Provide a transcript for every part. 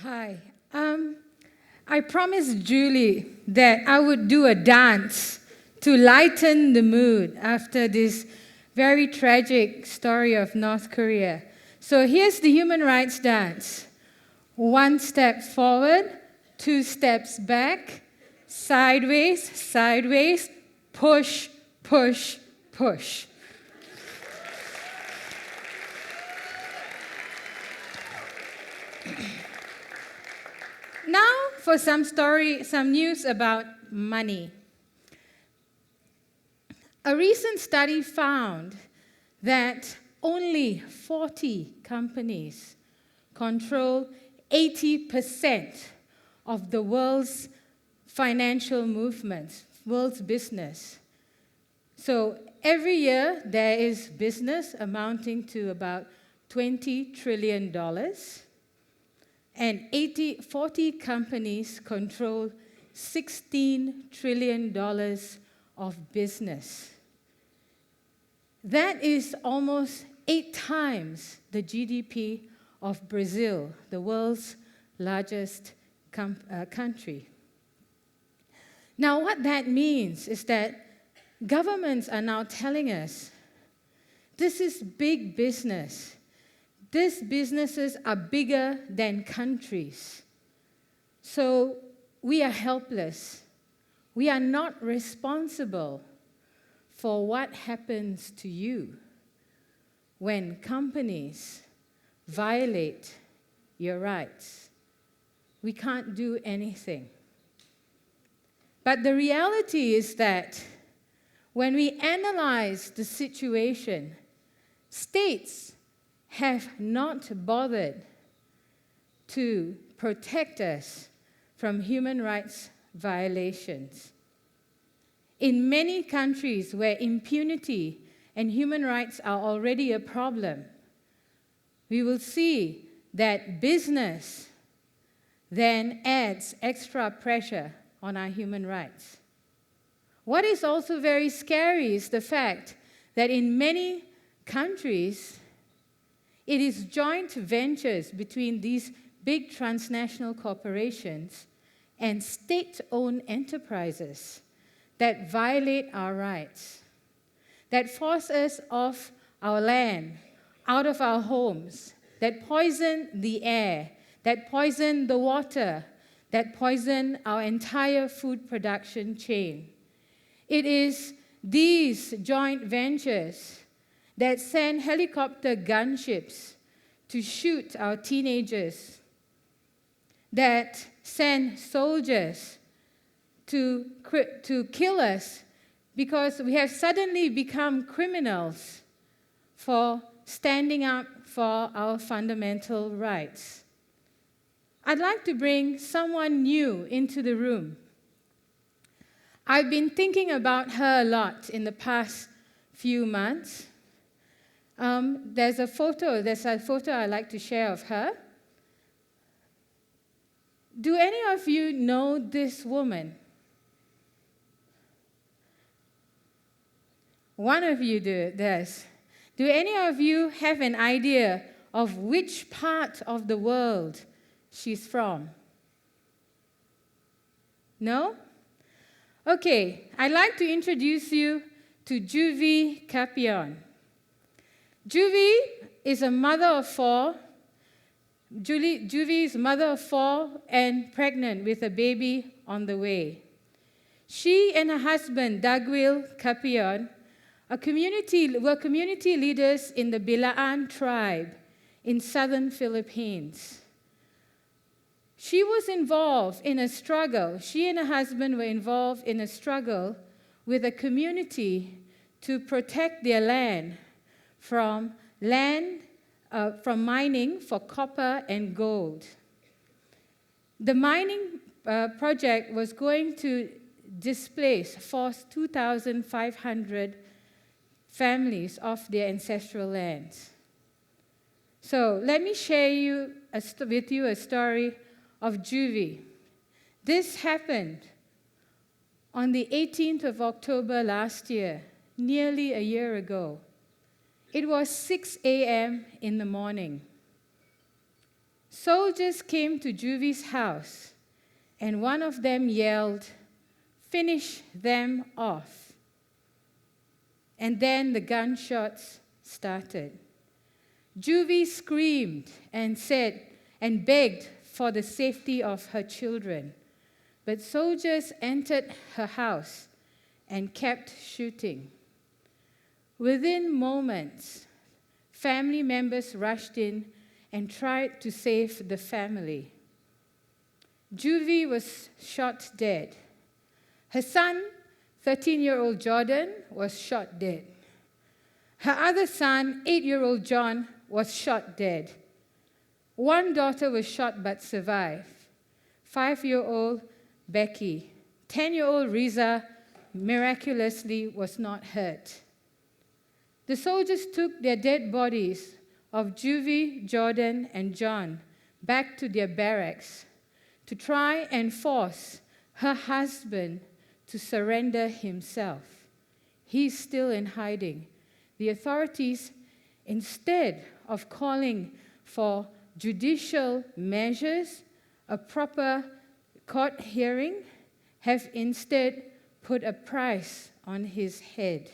Hi. I promised Julie that I would do a dance to lighten the mood after this very tragic story of North Korea. So here's the human rights dance. 1 step forward, 2 steps back, sideways, sideways, push, push, push. Now for some news about money. A recent study found that only 40 companies control 80% of the world's financial movements, world's business. So every year there is business amounting to about $20 trillion. And 40 companies control $16 trillion of business. That is almost 8 times the GDP of Brazil, the world's largest country. Now, what that means is that governments are now telling us, this is big business. These businesses are bigger than countries. So we are helpless. We are not responsible for what happens to you when companies violate your rights. We can't do anything. But the reality is that when we analyze the situation, states have not bothered to protect us from human rights violations. In many countries where impunity and human rights are already a problem, we will see that business then adds extra pressure on our human rights. What is also very scary is the fact that in many countries, it is joint ventures between these big transnational corporations and state-owned enterprises that violate our rights, that force us off our land, out of our homes, that poison the air, that poison the water, that poison our entire food production chain. It is these joint ventures that send helicopter gunships to shoot our teenagers, that send soldiers to kill us because we have suddenly become criminals for standing up for our fundamental rights. I'd like to bring someone new into the room. I've been thinking about her a lot in the past few months. There's a photo I'd like to share of her. Do any of you know this woman? One of you does. Do any of you have an idea of which part of the world she's from? No? Okay, I'd like to introduce you to Juvi Kapion. Juvi is a mother of 4. Juvi is a mother of 4 and pregnant with a baby on the way. She and her husband, Dagwil Kapion, were community leaders in the Bilaan tribe in southern Philippines. She was involved in a struggle. She and her husband were involved in a struggle with a community to protect their land from mining for copper and gold. The mining project was going to force 2,500 families off their ancestral lands. So let me share with you a story of Juvi. This happened on the 18th of October last year, nearly a year ago. It was 6 a.m. in the morning. Soldiers came to Juvi's house, and one of them yelled, "Finish them off." And then the gunshots started. Juvi screamed and said and begged for the safety of her children. But soldiers entered her house and kept shooting. Within moments, family members rushed in and tried to save the family. Juvi was shot dead. Her son, 13-year-old Jordan, was shot dead. Her other son, 8-year-old John, was shot dead. One daughter was shot but survived. 5-year-old Becky. 10-year-old Riza miraculously was not hurt. The soldiers took their dead bodies of Juvi, Jordan, and John back to their barracks to try and force her husband to surrender himself. He's still in hiding. The authorities, instead of calling for judicial measures, a proper court hearing, have instead put a price on his head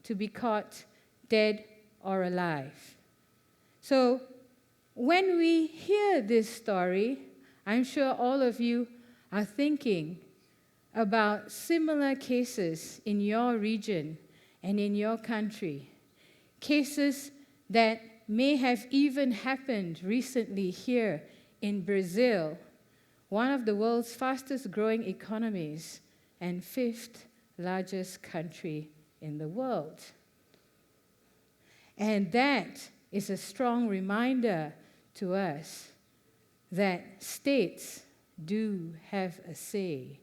to be caught dead or alive. So when we hear this story, I'm sure all of you are thinking about similar cases in your region and in your country, cases that may have even happened recently here in Brazil, one of the world's fastest growing economies and 5th largest country in the world. And that is a strong reminder to us that states do have a say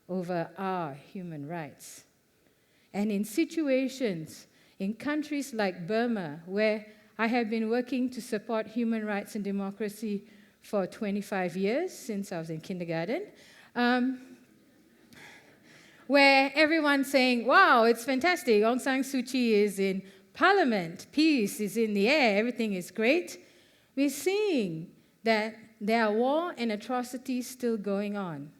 over our human rights. And in situations in countries like Burma, where I have been working to support human rights and democracy for 25 years, since I was in kindergarten, where everyone's saying, wow, it's fantastic, Aung San Suu Kyi is in parliament, peace is in the air, everything is great. We're seeing that there are war and atrocities still going on.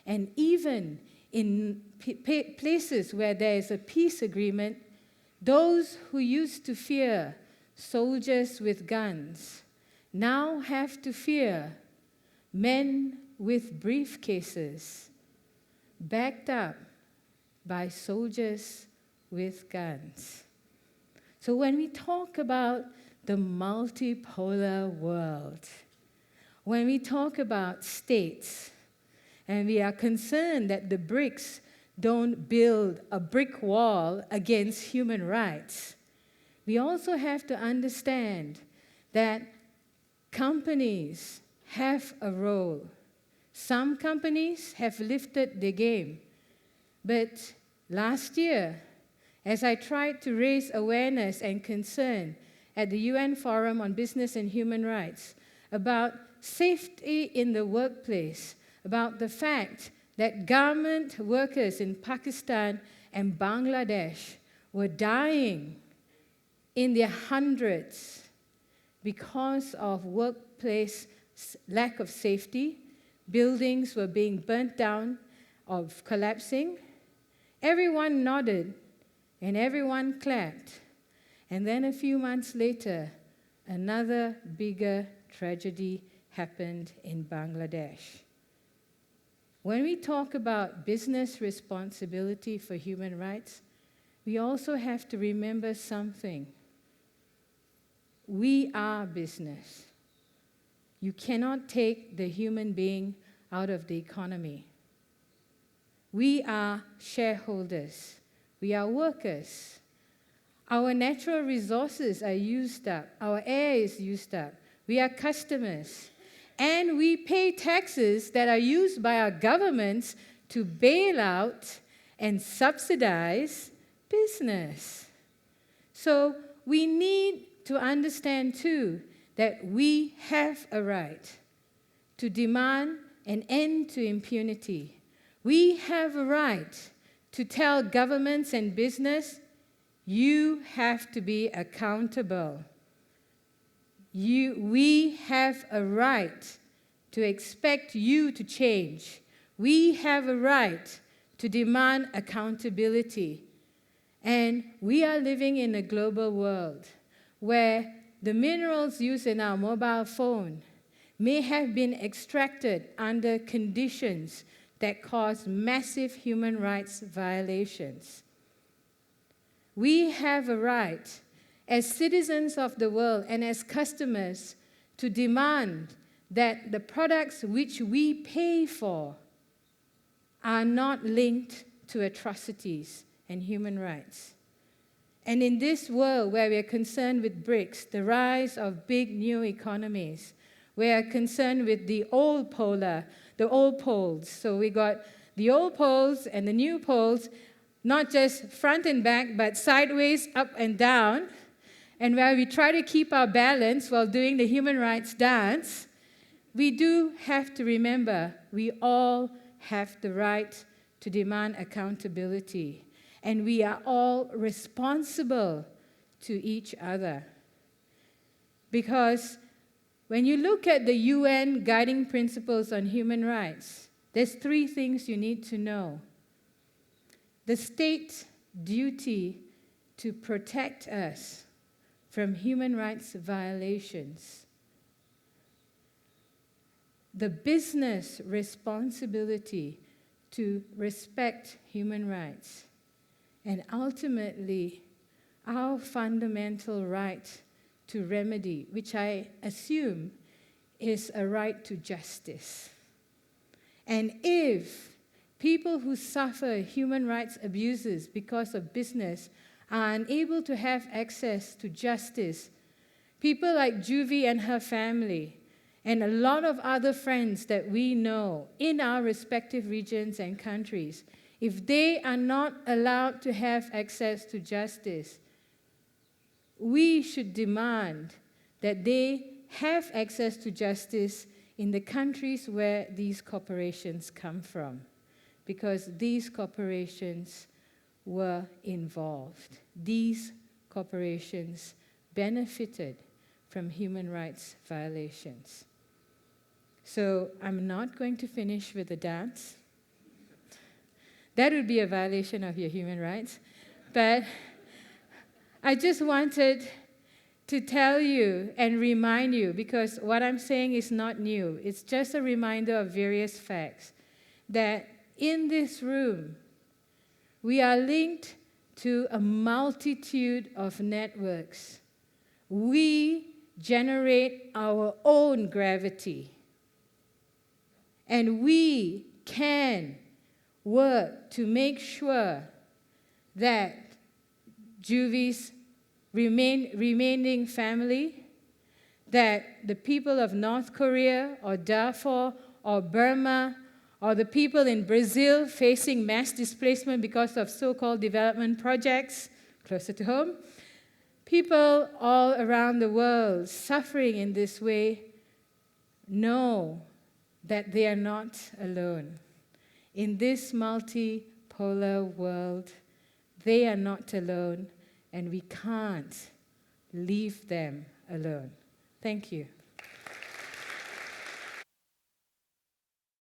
And even in places where there is a peace agreement, those who used to fear soldiers with guns now have to fear men with briefcases backed up by soldiers with guns. So when we talk about the multipolar world, when we talk about states, and we are concerned that the BRICS don't build a brick wall against human rights, we also have to understand that companies have a role. Some companies have lifted their game. But last year, as I tried to raise awareness and concern at the UN Forum on Business and Human Rights about safety in the workplace, about the fact that garment workers in Pakistan and Bangladesh were dying in their hundreds because of workplace lack of safety, buildings were being burnt down or collapsing, everyone nodded and everyone clapped. And then a few months later, another bigger tragedy happened in Bangladesh. When we talk about business responsibility for human rights, we also have to remember something. We are business. You cannot take the human being out of the economy. We are shareholders. We are workers. Our natural resources are used up. Our air is used up. We are customers. And we pay taxes that are used by our governments to bail out and subsidize business. So we need to understand, too, that we have a right to demand an end to impunity. We have a right to tell governments and business, you have to be accountable. we have a right to expect you to change. We have a right to demand accountability. And we are living in a global world where the minerals used in our mobile phone may have been extracted under conditions that cause massive human rights violations. We have a right, as citizens of the world and as customers, to demand that the products which we pay for are not linked to atrocities and human rights. And in this world where we are concerned with BRICS, the rise of big new economies, we are concerned with the old poles. So we got the old poles and the new poles, not just front and back, but sideways, up and down. And where we try to keep our balance while doing the human rights dance, we do have to remember we all have the right to demand accountability. And we are all responsible to each other. Because when you look at the UN guiding principles on human rights, there's 3 things you need to know. The state duty to protect us from human rights violations. The business responsibility to respect human rights. And ultimately, our fundamental right to remedy, which I assume is a right to justice. And if people who suffer human rights abuses because of business are unable to have access to justice, people like Juvie and her family, and a lot of other friends that we know in our respective regions and countries, if they are not allowed to have access to justice, we should demand that they have access to justice in the countries where these corporations come from, because these corporations were involved. These corporations benefited from human rights violations. So I'm not going to finish with a dance. That would be a violation of your human rights. But I just wanted to tell you and remind you, because what I'm saying is not new. It's just a reminder of various facts, that in this room, we are linked to a multitude of networks. We generate our own gravity. And we can work to make sure that Juvie's remaining family, that the people of North Korea or Darfur or Burma or the people in Brazil facing mass displacement because of so-called development projects closer to home, people all around the world suffering in this way know that they are not alone. In this multipolar world, they are not alone, and we can't leave them alone. Thank you.